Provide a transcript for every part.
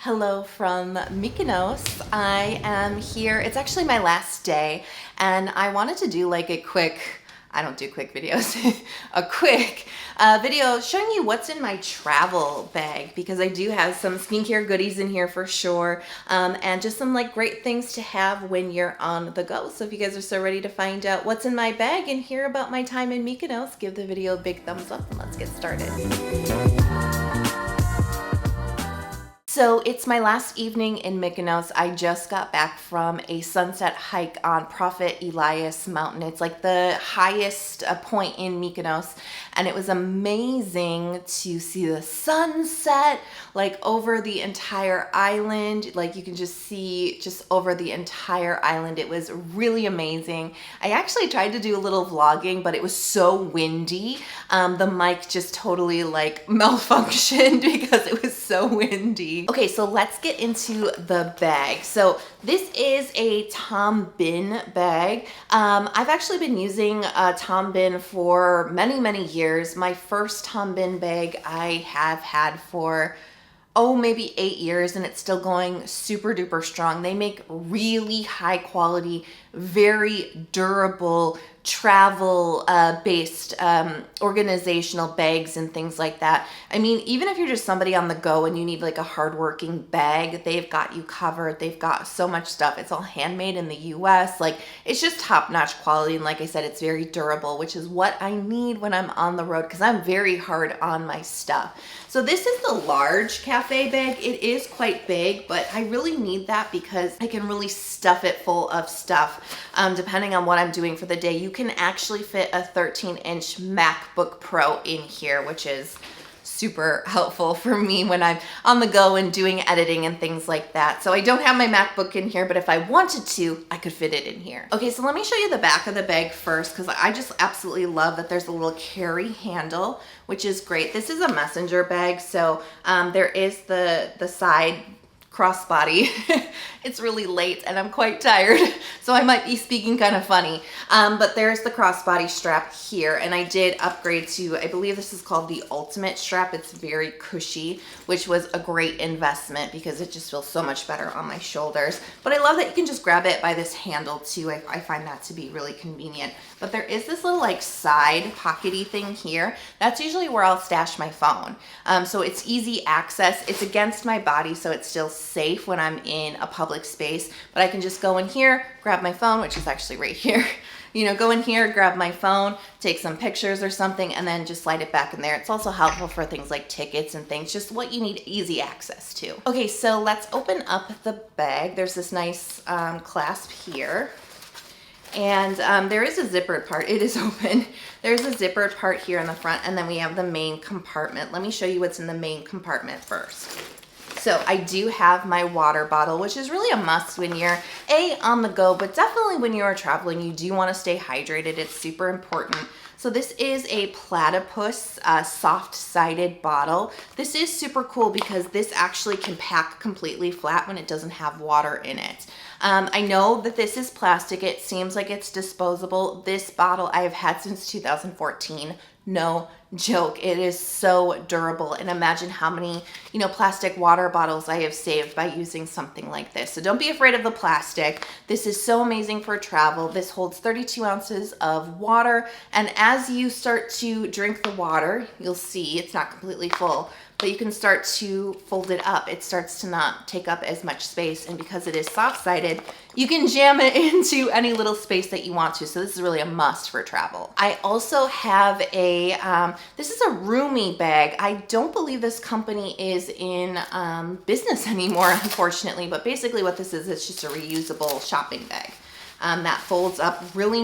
Hello from Mykonos. I am here. It's actually my last day, and I wanted to do like a quick, I don't do quick videos, a quick video showing you what's in my travel bag, because I do have some skincare goodies in here for sure, and just some like great things to have when you're on the go. So if you guys are so ready to find out what's in my bag and hear about my time in Mykonos, give the video a big thumbs up and let's get started. So it's my last evening in Mykonos. I just got back from a sunset hike on Prophet Elias Mountain. It's like the highest point in Mykonos, and it was amazing to see the sunset like over the entire island. Like you can just see just over the entire island. It was really amazing. I actually tried to do a little vlogging, but it was so windy. The mic just totally like malfunctioned because it was so windy. Okay, so let's get into the bag. So this is a Tom Bihn bag. I've actually been using Tom Bihn for many years. My first Tom Bihn bag I have had for maybe 8 years, and it's still going super duper strong. They make really high quality, very durable, travel based organizational bags and things like that. I mean, even if you're just somebody on the go and you need like a hardworking bag, they've got you covered. They've got so much stuff. It's all handmade in the US. Like, it's just top-notch quality, and like I said, it's very durable, which is what I need when I'm on the road because I'm very hard on my stuff. So this is the large cafe bag. It is quite big, but I really need that because I can really stuff it full of stuff. Depending on what I'm doing for the day, you can actually fit a 13-inch MacBook Pro in here, which is super helpful for me when I'm on the go and doing editing and things like that. So I don't have my MacBook in here, but if I wanted to, I could fit it in here. Okay, so let me show you the back of the bag first, because I just absolutely love that there's a little carry handle, which is great. This is a messenger bag, so there is the side crossbody. It's really late and I'm quite tired, so I might be speaking kind of funny. But there's the crossbody strap here, and I did upgrade to, I believe this is called the Ultimate strap. It's very cushy, which was a great investment because it just feels so much better on my shoulders. But I love that you can just grab it by this handle too. I find that to be really convenient. But there is this little like side pockety thing here. That's usually where I'll stash my phone. So it's easy access. It's against my body, so it's still safe when I'm in a public space, but I can just go in here, grab my phone, which is actually right here. You know, go in here, grab my phone, take some pictures or something, and then just slide it back in there. It's also helpful for things like tickets and things, just what you need easy access to. Okay, so let's open up the bag. There's this nice clasp here. And there is a zippered part. It is open. There's a zippered part here in the front, and then we have the main compartment. Let me show you what's in the main compartment first. So I do have my water bottle, which is really a must when you're on the go, but definitely when you are traveling, you do want to stay hydrated. It's super important. So this is a Platypus soft-sided bottle. This is super cool because this actually can pack completely flat when it doesn't have water in it. I know that this is plastic. It seems like it's disposable. This bottle I have had since 2014. No joke. It is so durable, and imagine how many, plastic water bottles I have saved by using something like this. So don't be afraid of the plastic. This is so amazing for travel. This holds 32 ounces of water, and as you start to drink the water, you'll see it's not completely full, but you can start to fold it up. It starts to not take up as much space, and because it is soft-sided, you can jam it into any little space that you want to. So this is really a must for travel. I also have this is a Rume bag. I don't believe this company is in business anymore, unfortunately, but basically what this is, it's just a reusable shopping bag that folds up really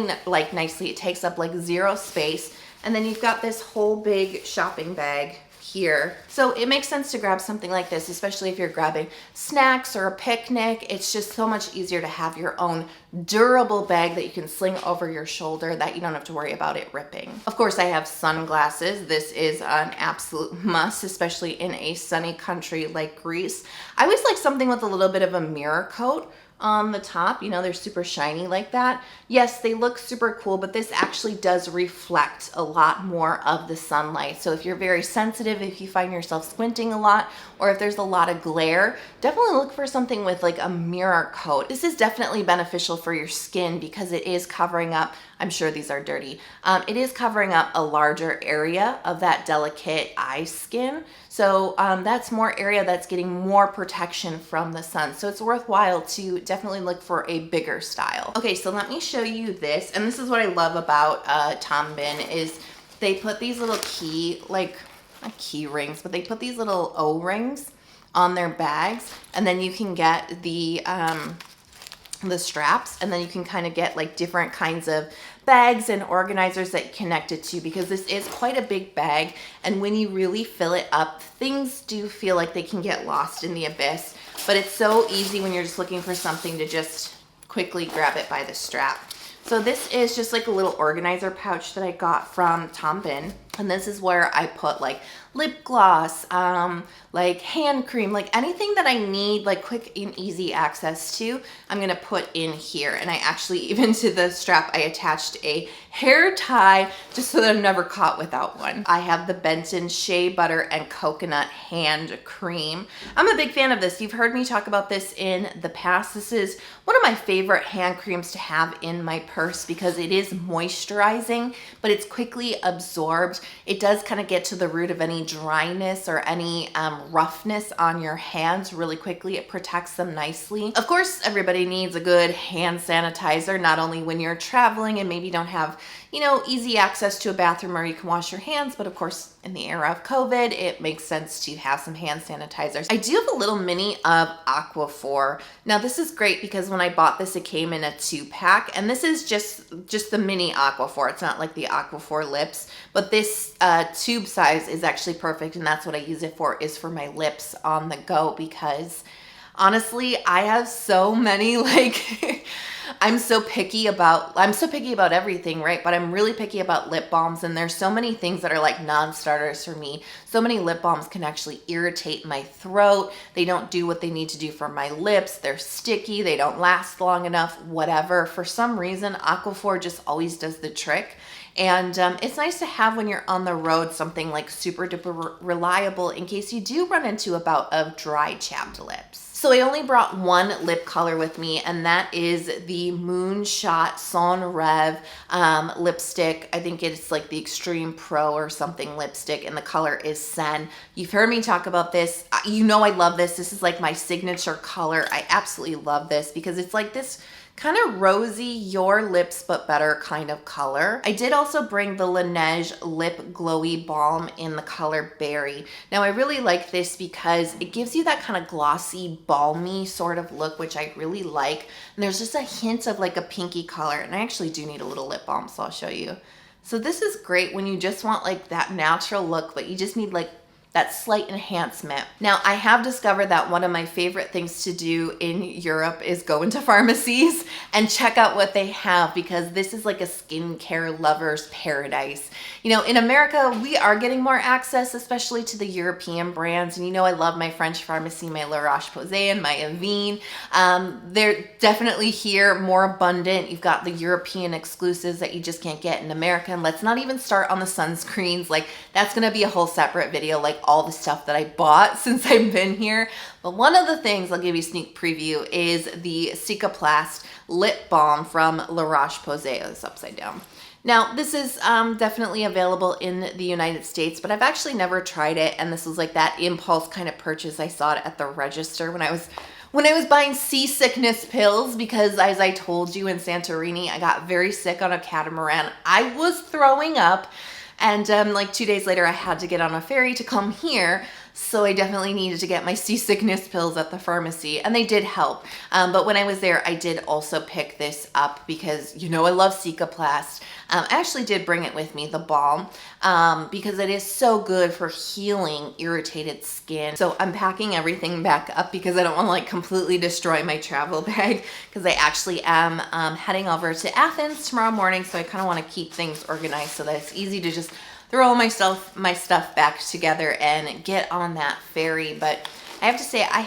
nicely. It takes up like zero space, and then you've got this whole big shopping bag here. So it makes sense to grab something like this, especially if you're grabbing snacks or a picnic. It's just so much easier to have your own durable bag that you can sling over your shoulder that you don't have to worry about it ripping. Of course, I have sunglasses. This is an absolute must, especially in a sunny country like Greece. I always like something with a little bit of a mirror coat, on the top. You know, they're super shiny like that. Yes, they look super cool, but this actually does reflect a lot more of the sunlight. So if you're very sensitive, if you find yourself squinting a lot, or if there's a lot of glare, definitely look for something with like a mirror coat. This is definitely beneficial for your skin because it is covering up, I'm sure these are dirty, it is covering up a larger area of that delicate eye skin. So that's more area that's getting more protection from the sun. So it's worthwhile to definitely look for a bigger style. Okay, so let me show you this. And this is what I love about Bihn is they put these little not key rings, but they put these little O-rings on their bags. And then you can get the straps, and then you can kind of get like different kinds of bags and organizers that you connect it to, because this is quite a big bag, and when you really fill it up, things do feel like they can get lost in the abyss, but it's so easy when you're just looking for something to just quickly grab it by the strap. So this is just like a little organizer pouch that I got from Bihn, and this is where I put like lip gloss, like hand cream, like anything that I need like quick and easy access to, I'm gonna put in here. And I actually, even to the strap, I attached a hair tie just so that I'm never caught without one. I have the Benton Shea Butter and Coconut Hand Cream. I'm a big fan of this. You've heard me talk about this in the past. This is one of my favorite hand creams to have in my purse because it is moisturizing, but it's quickly absorbed. It does kind of get to the root of any dryness or any roughness on your hands really quickly. It protects them nicely. Of course, everybody needs a good hand sanitizer, not only when you're traveling and maybe don't have, you know, easy access to a bathroom where you can wash your hands, but of course, in the era of COVID, it makes sense to have some hand sanitizers. I do have a little mini of Aquaphor. Now, this is great because when I bought this, it came in a 2-pack, and this is just the mini Aquaphor. It's not like the Aquaphor lips, but this tube size is actually perfect, and that's what I use it for, is for my lips on the go, because honestly, I have so many, like, I'm so picky about everything, right? But I'm really picky about lip balms, and there's so many things that are like non-starters for me. So many lip balms can actually irritate my throat. They don't do what they need to do for my lips. They're sticky. They don't last long enough, whatever. For some reason, Aquaphor just always does the trick. And it's nice to have when you're on the road something like super duper reliable in case you do run into a bout of dry, chapped lips. So I only brought one lip color with me, and that is the Moonshot Son Rev lipstick. I think it's like the Extreme Pro or something lipstick, and the color is Sen. You've heard me talk about this. You know I love this. This is like my signature color. I absolutely love this because it's like this kind of rosy, your lips but better kind of color. I did also bring the Laneige Lip Glowy Balm in the color Berry. Now I really like this because it gives you that kind of glossy, balmy sort of look, which I really like. And there's just a hint of like a pinky color, and I actually do need a little lip balm, so I'll show you. So this is great when you just want like that natural look, but you just need like that slight enhancement. Now, I have discovered that one of my favorite things to do in Europe is go into pharmacies and check out what they have, because this is like a skincare lover's paradise. You know, in America, we are getting more access, especially to the European brands. And you know, I love my French pharmacy, my Roche-Posay and my Avene. They're definitely here, more abundant. You've got the European exclusives that you just can't get in America. And let's not even start on the sunscreens. Like, that's gonna be a whole separate video, like all the stuff that I bought since I've been here. But one of the things, I'll give you a sneak preview, is the Cicaplast lip balm from La Roche-Posay. Oh, it's upside down. Now, this is definitely available in the United States, but I've actually never tried it, and this was like that impulse kind of purchase. I saw it at the register when I was buying seasickness pills, because as I told you in Santorini, I got very sick on a catamaran. I was throwing up, and like 2 days later, I had to get on a ferry to come here. So I definitely needed to get my seasickness pills at the pharmacy, and they did help. But when I was there, I did also pick this up because, you know, I love Cicaplast. I actually did bring it with me, the balm, because it is so good for healing irritated skin. So I'm packing everything back up because I don't want to like completely destroy my travel bag, because I actually am heading over to Athens tomorrow morning. So I kind of want to keep things organized so that it's easy to just throw all my stuff back together and get on that ferry. But I have to say, I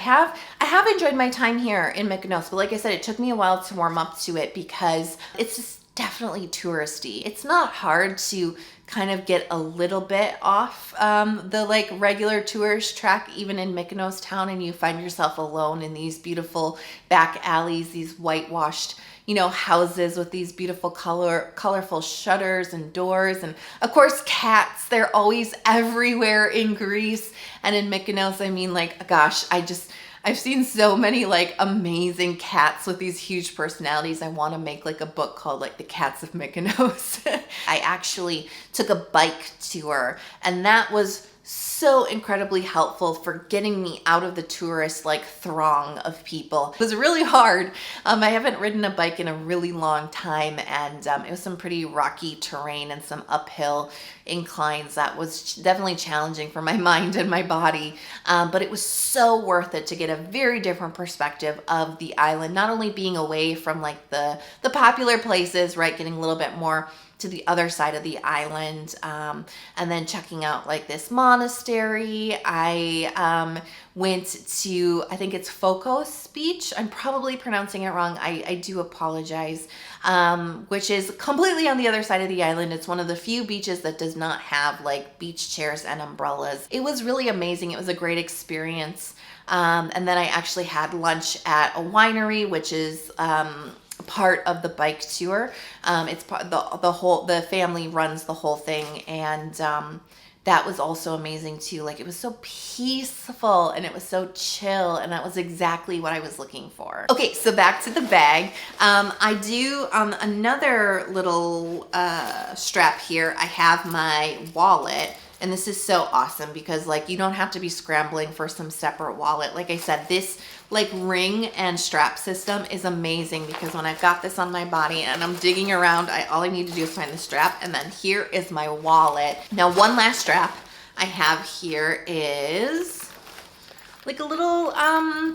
I have enjoyed my time here in Mykonos, but like I said, it took me a while to warm up to it because it's just definitely touristy. It's not hard to kind of get a little bit off the like regular tourist track, even in Mykonos town, and you find yourself alone in these beautiful back alleys, these whitewashed, you know, houses with these beautiful colorful shutters and doors. And of course, cats, they're always everywhere in Greece. And in Mykonos, I mean, like, gosh, I've seen so many like amazing cats with these huge personalities. I want to make like a book called like The Cats of Mykonos. I actually took a bike tour, and that was so incredibly helpful for getting me out of the tourist like throng of people. It was really hard. I haven't ridden a bike in a really long time, and it was some pretty rocky terrain and some uphill inclines that was definitely challenging for my mind and my body, but it was so worth it to get a very different perspective of the island, not only being away from like the popular places, right, getting a little bit more to the other side of the island, and then checking out like this monastery. I went to, I think it's Phokos Beach. I'm probably pronouncing it wrong. I do apologize, which is completely on the other side of the island. It's one of the few beaches that does not have like beach chairs and umbrellas. It was really amazing. It was a great experience. And then I actually had lunch at a winery, which is part of the bike tour. It's part the family runs the whole thing, and that was also amazing too. Like, it was so peaceful and it was so chill, and that was exactly what I was looking for. Okay, so back to the bag. I do another little strap here. I have my wallet. And this is so awesome because like you don't have to be scrambling for some separate wallet. Like I said, this like ring and strap system is amazing because when I've got this on my body and I'm digging around, all I need to do is find the strap, and then here is my wallet. Now, one last strap I have here is like a little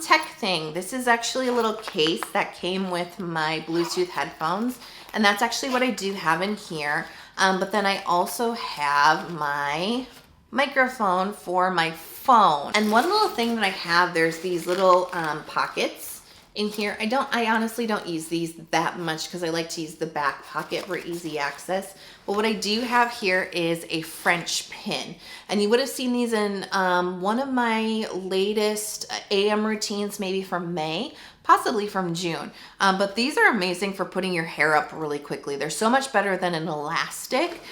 tech thing. This is actually a little case that came with my Bluetooth headphones, and that's actually what I do have in here. But then I also have my microphone for my phone. And one little thing that I have, there's these little pockets in here. I honestly don't use these that much because I like to use the back pocket for easy access. But what I do have here is a French pin. And you would have seen these in one of my latest AM routines, maybe from May, possibly from June. But these are amazing for putting your hair up really quickly. They're so much better than an elastic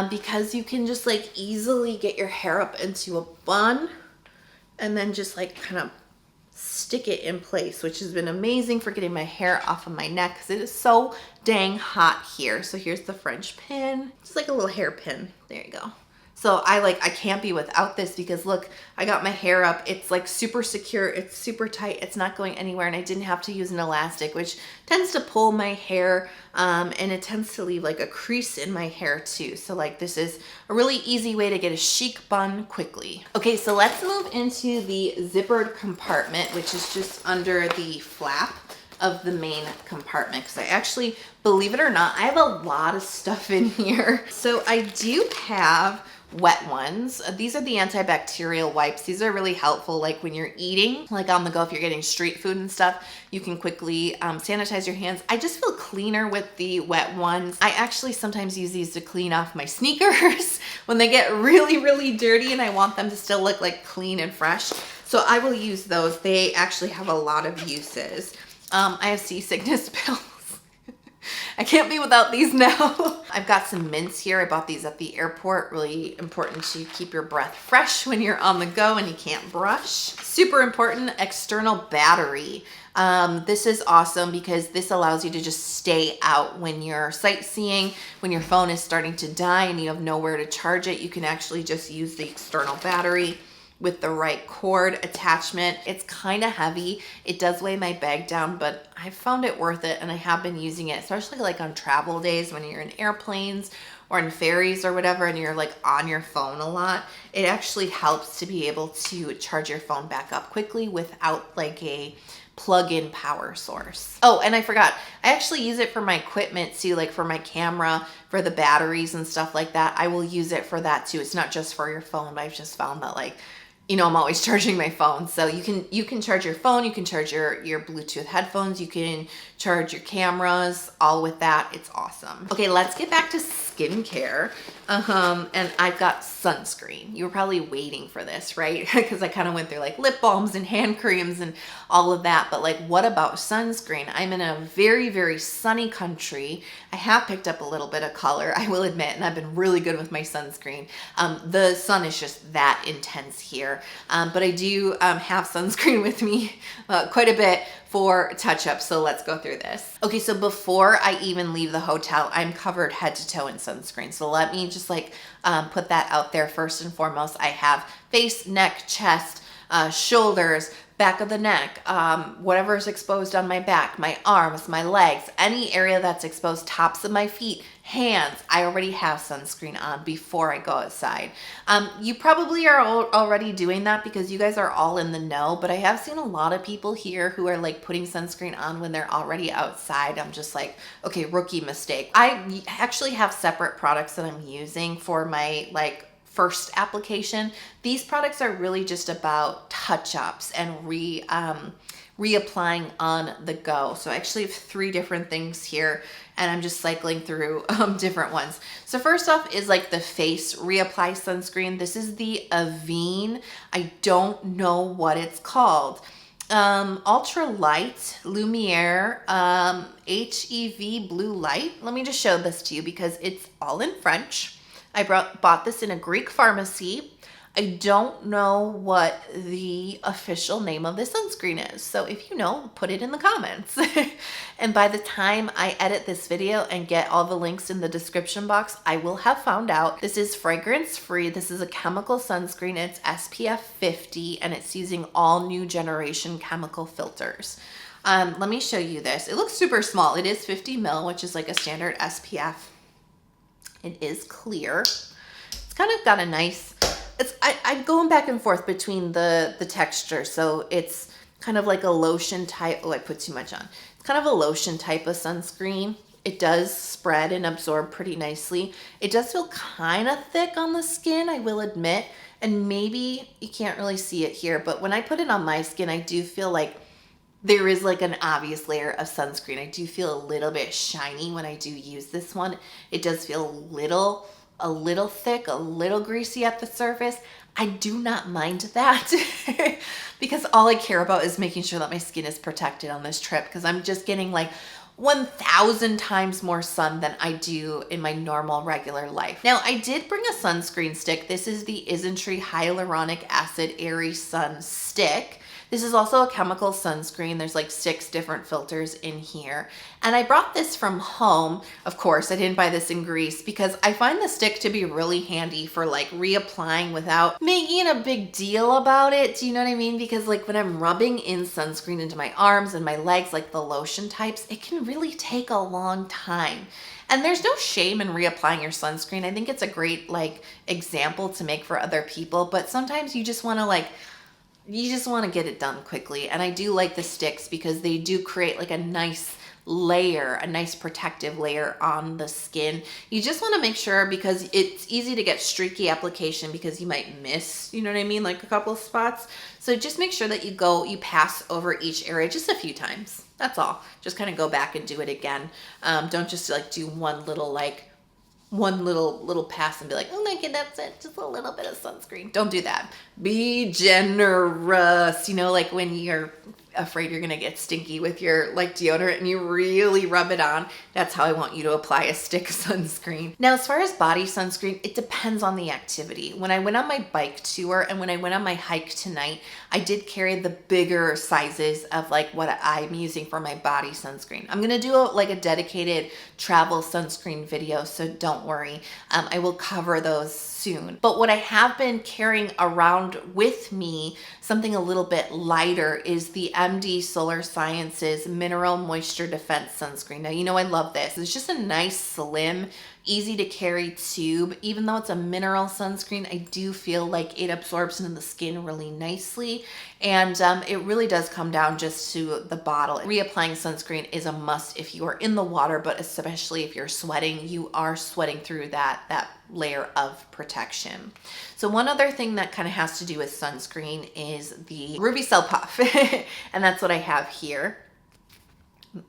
because you can just like easily get your hair up into a bun and then just like kind of stick it in place, which has been amazing for getting my hair off of my neck because it is so dang hot here. So here's the French pin, just like a little hair pin. There you go. So I can't be without this because look, I got my hair up. It's like super secure. It's super tight. It's not going anywhere, and I didn't have to use an elastic, which tends to pull my hair, and it tends to leave like a crease in my hair too. So like this is a really easy way to get a chic bun quickly. Okay, so let's move into the zippered compartment, which is just under the flap of the main compartment, because I actually, believe it or not, I have a lot of stuff in here. So I do have wet ones. These are the antibacterial wipes. These are really helpful like when you're eating, like on the go, if you're getting street food and stuff, you can quickly sanitize your hands. I just feel cleaner with the wet ones. I actually sometimes use these to clean off my sneakers when they get really, really dirty and I want them to still look like clean and fresh. So I will use those. They actually have a lot of uses. I have seasickness pills. I can't be without these now. I've got some mints here. I bought these at the airport. Really important to keep your breath fresh when you're on the go and you can't brush. Super important, external battery. This is awesome because this allows you to just stay out when you're sightseeing, when your phone is starting to die and you have nowhere to charge it. You can actually just use the external battery with the right cord attachment. It's kind of heavy. It does weigh my bag down, but I found it worth it and I have been using it, especially like on travel days when you're in airplanes or in ferries or whatever and you're like on your phone a lot. It actually helps to be able to charge your phone back up quickly without like a plug-in power source. Oh, and I forgot, I actually use it for my equipment too, like for my camera, for the batteries and stuff like that. I will use it for that too. It's not just for your phone, but I've just found that like you know, I'm always charging my phone. So you can charge your phone, you can charge your Bluetooth headphones, you can charge your cameras, all with that. It's awesome. Okay, let's get back to skincare. And I've got sunscreen. You were probably waiting for this, right? Because I kind of went through like lip balms and hand creams and all of that. But like, what about sunscreen? I'm in a very, very sunny country. I have picked up a little bit of color, I will admit, and I've been really good with my sunscreen. The sun is just that intense here. But I do have sunscreen with me quite a bit for touch-ups, so let's go through this. Okay, so before I even leave the hotel, I'm covered head to toe in sunscreen. So let me just like put that out there first and foremost. I have face, neck, chest, shoulders, back of the neck, whatever is exposed on my back, my arms, my legs, any area that's exposed, tops of my feet, hands. I already have sunscreen on before I go outside. You probably are already doing that because you guys are all in the know, but I have seen a lot of people here who are like putting sunscreen on when they're already outside. I'm just like, okay, rookie mistake. I actually have separate products that I'm using for my like first application. These products are really just about touch-ups and reapplying on the go. So I actually have 3 different things here and I'm just cycling through different ones. So first off is like the face reapply sunscreen. This is the Avene. I don't know what it's called. Ultra light Lumiere HEV blue light. Let me just show this to you because it's all in French. I bought this in a Greek pharmacy. I don't know what the official name of this sunscreen is. So if you know, put it in the comments. And by the time I edit this video and get all the links in the description box, I will have found out. This is fragrance free. This is a chemical sunscreen. It's SPF 50 and it's using all new generation chemical filters. Let me show you this. It looks super small. It is 50 ml, which is like a standard SPF. It is clear. It's kind of got a nice, I'm going back and forth between the texture. So it's kind of like a lotion type. Oh, I put too much on. It's kind of a lotion type of sunscreen. It does spread and absorb pretty nicely. It does feel kind of thick on the skin, I will admit. And maybe you can't really see it here, but when I put it on my skin, I do feel like there is like an obvious layer of sunscreen. I do feel a little bit shiny when I do use this one. It does feel a little thick, a little greasy at the surface. I do not mind that because all I care about is making sure that my skin is protected on this trip because I'm just getting like 1,000 times more sun than I do in my normal regular life. Now I did bring a sunscreen stick. This is the Isntree Hyaluronic Acid Airy Sun Stick. This is also a chemical sunscreen. There's like 6 different filters in here. And I brought this from home. Of course, I didn't buy this in Greece because I find the stick to be really handy for like reapplying without making a big deal about it. Do you know what I mean? Because like when I'm rubbing in sunscreen into my arms and my legs, like the lotion types, it can really take a long time. And there's no shame in reapplying your sunscreen. I think it's a great like example to make for other people, but sometimes you just want to get it done quickly. And I do like the sticks because they do create like a nice layer, a nice protective layer on the skin. You just want to make sure because it's easy to get streaky application because you might miss, you know what I mean, like a couple of spots. So just make sure that you pass over each area just a few times. That's all. Just kind of go back and do it again. Don't just like do one little pass and be like, oh, okay, that's it, just a little bit of sunscreen. Don't do that. Be generous. You know, like when you're afraid you're gonna get stinky with your like deodorant and you really rub it on. That's how I want you to apply a stick of sunscreen. Now, as far as body sunscreen, it depends on the activity. When I went on my bike tour and when I went on my hike tonight, I did carry the bigger sizes of like what I'm using for my body sunscreen. I'm gonna do a dedicated travel sunscreen video, so don't worry. I will cover those soon. But what I have been carrying around with me, something a little bit lighter, is the MDSolarSciences Mineral Moisture Defense Sunscreen. Now, you know I love this. It's just a nice, slim, easy to carry tube. Even though it's a mineral sunscreen, I do feel like it absorbs into the skin really nicely. And it really does come down just to the bottle. Reapplying sunscreen is a must if you are in the water, but especially if you're sweating, you are sweating through that layer of protection. So one other thing that kind of has to do with sunscreen is the Rubycell puff. And that's what I have here.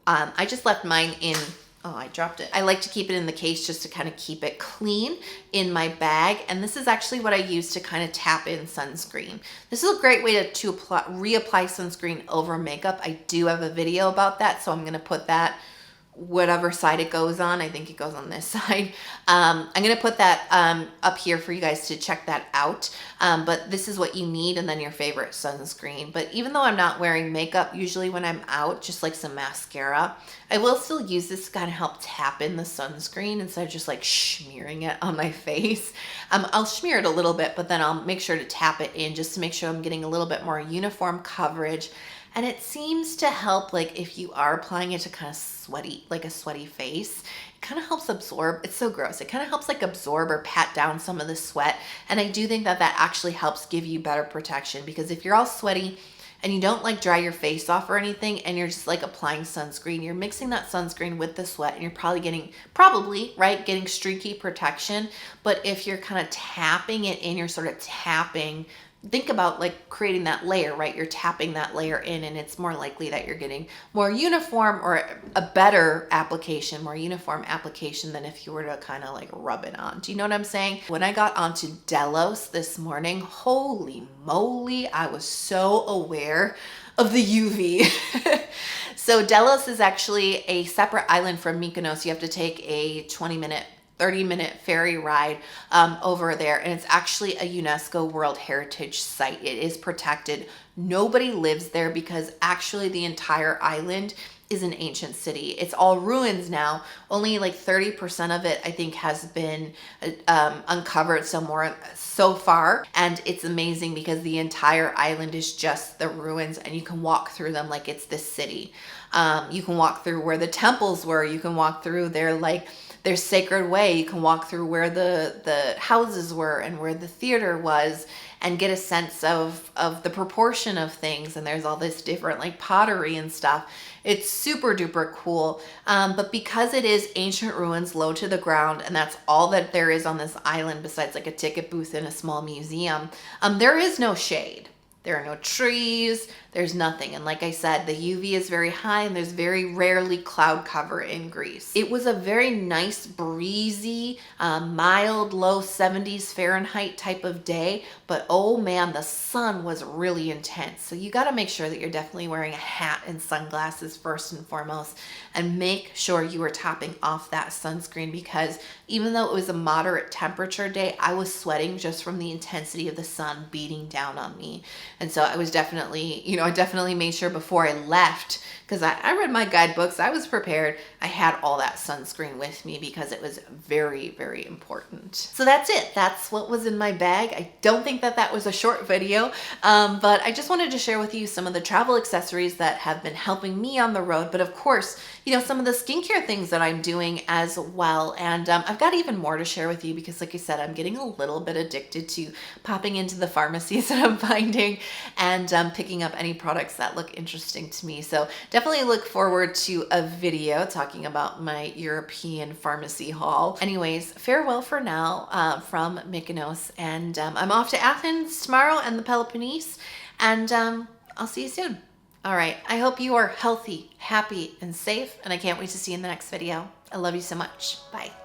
I just left mine in, oh, I dropped it. I like to keep it in the case just to kind of keep it clean in my bag. And this is actually what I use to kind of tap in sunscreen. This is a great way to reapply sunscreen over makeup. I do have a video about that, so I'm going to put that whatever side it goes on. I think it goes on this side. I'm going to put that up here for you guys to check that out. But this is what you need, and then your favorite sunscreen. But even though I'm not wearing makeup, usually when I'm out, just like some mascara, I will still use this to kind of help tap in the sunscreen instead of just like smearing it on my face. I'll smear it a little bit, but then I'll make sure to tap it in just to make sure I'm getting a little bit more uniform coverage. And it seems to help, like if you are applying it to kind of sweaty, like a sweaty face, it kind of helps absorb. It's so gross. It kind of helps like absorb or pat down some of the sweat. And I do think that that actually helps give you better protection, because if you're all sweaty and you don't like dry your face off or anything, and you're just like applying sunscreen, you're mixing that sunscreen with the sweat, and you're probably getting streaky protection. But if you're kind of tapping it in, you're sort of tapping, think about like creating that layer, right? You're tapping that layer in, and it's more likely that you're getting more uniform, or a better application, more uniform application than if you were to kind of like rub it on. Do you know what I'm saying? When I got onto Delos this morning, holy moly, I was so aware of the UV. So Delos is actually a separate island from Mykonos. You have to take a 30-minute ferry ride over there, and it's actually a UNESCO World Heritage Site. It is protected. Nobody lives there because actually the entire island is an ancient city. It's all ruins now. Only like 30% of it, I think, has been uncovered somewhere so far. And it's amazing because the entire island is just the ruins, and you can walk through them like it's this city. You can walk through where the temples were. You can walk through their sacred way. You can walk through where the houses were and where the theater was, and get a sense of the proportion of things. And there's all this different like pottery and stuff. It's super duper cool. But because it is ancient ruins low to the ground, and that's all that there is on this island besides like a ticket booth and a small museum, there is no shade. There are no trees, there's nothing. And like I said, the UV is very high, and there's very rarely cloud cover in Greece. It was a very nice, breezy, mild, low 70s Fahrenheit type of day, but oh man, the sun was really intense. So you gotta make sure that you're definitely wearing a hat and sunglasses first and foremost, and make sure you are topping off that sunscreen, because even though it was a moderate temperature day, I was sweating just from the intensity of the sun beating down on me. And so I was definitely, I definitely made sure before I left, because I read my guidebooks, I was prepared. I had all that sunscreen with me because it was very, very important. So that's it. That's what was in my bag. I don't think that that was a short video, but I just wanted to share with you some of the travel accessories that have been helping me on the road. But of course, some of the skincare things that I'm doing as well. And I've got even more to share with you because, like I said, I'm getting a little bit addicted to popping into the pharmacies that I'm finding and picking up any products that look interesting to me. So definitely look forward to a video talking about my European pharmacy haul. Anyways, farewell for now from Mykonos, and I'm off to Athens tomorrow and the Peloponnese, and I'll see you soon. All right, I hope you are healthy, happy, and safe, and I can't wait to see you in the next video. I love you so much. Bye.